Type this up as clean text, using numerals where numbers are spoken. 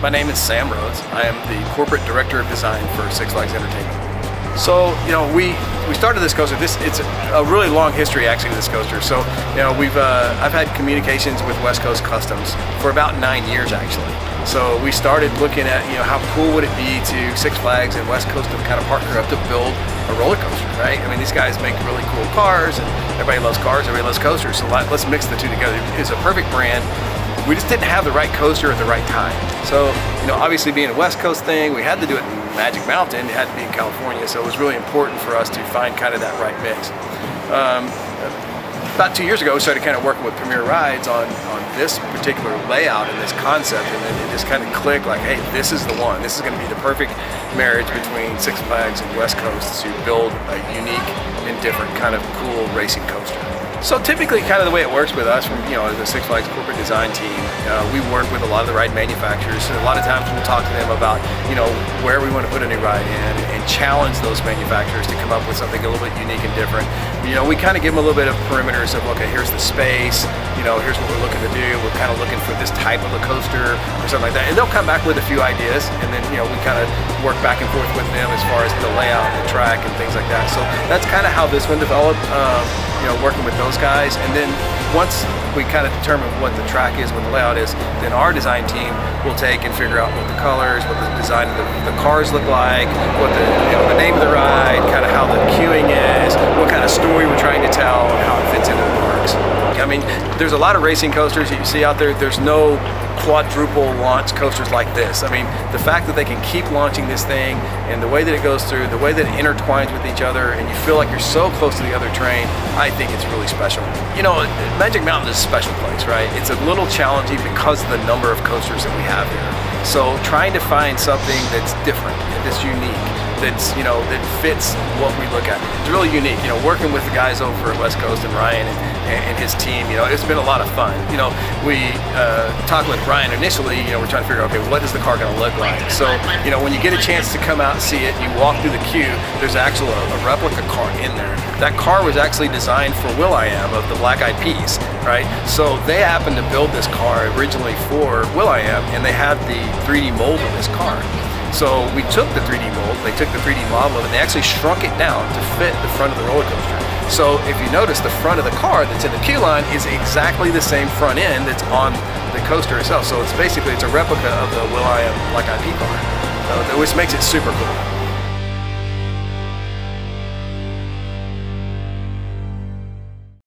My name is Sam Rhodes. I am the Corporate Director of Design for Six Flags Entertainment. So, we started this coaster. It's a really long history actually to this coaster. So, I've had communications with West Coast Customs for about 9 years actually. So we started looking at, how cool would it be to Six Flags and West Coast to kind of partner up to build a roller coaster, right? I mean, these guys make really cool cars, and everybody loves cars, everybody loves coasters. So let's mix the two together. It's a perfect brand. We just didn't have the right coaster at the right time. So, obviously being a West Coast thing, we had to do it in Magic Mountain. It had to be in California. So it was really important for us to find kind of that right mix. About 2 years ago, we started kind of working with Premier Rides on this particular layout and this concept, and then it just kind of clicked like, hey, this is the one. This is going to be the perfect marriage between Six Flags and West Coast to build a unique and different kind of cool racing coaster. So typically kind of the way it works with us from, the Six Flags corporate design team, we work with a lot of the ride manufacturers. So a lot of times we'll talk to them about, where we want to put a new ride in and challenge those manufacturers to come up with something a little bit unique and different. We kind of give them a little bit of perimeters of, okay, here's the space, here's what we're looking to do. We're kind of looking for this type of a coaster or something like that. And they'll come back with a few ideas, and then, we kind of work back and forth with them as far as the layout and the track and things like that. So that's kind of how this one developed. Working with those guys, and then once we kind of determine what the track is, what the layout is, then our design team will take and figure out what the colors, what the design of the cars look like, what the name of the ride, kind of how the queuing is, what kind of story we're trying to tell, and how it fits into the parks. I mean, there's a lot of racing coasters that you see out there. There's no quadruple launch coasters like this. I mean, the fact that they can keep launching this thing, and the way that it goes through, the way that it intertwines with each other, and you feel like you're so close to the other train, I think it's really special. Magic Mountain is a special place, right? It's a little challenging because of the number of coasters that we have here. So trying to find something that's different, that's unique, that's, that fits what we look at. It's really unique. Working with the guys over at West Coast and Ryan and his team, it's been a lot of fun. We talked with Ryan initially, we're trying to figure out, okay, what is the car going to look like? So, when you get a chance to come out and see it, you walk through the queue, there's actually a replica car in there. That car was actually designed for will.i.am of the Black Eyed Peas, right? So they happened to build this car originally for will.i.am, and they had the 3D mold of this car. So we took the 3D mold, they took the 3D model of it, and they actually shrunk it down to fit the front of the roller coaster. So if you notice, the front of the car that's in the queue line is exactly the same front end that's on the coaster itself. So it's a replica of the will.i.am Black Eyed Pea car, which makes it super cool.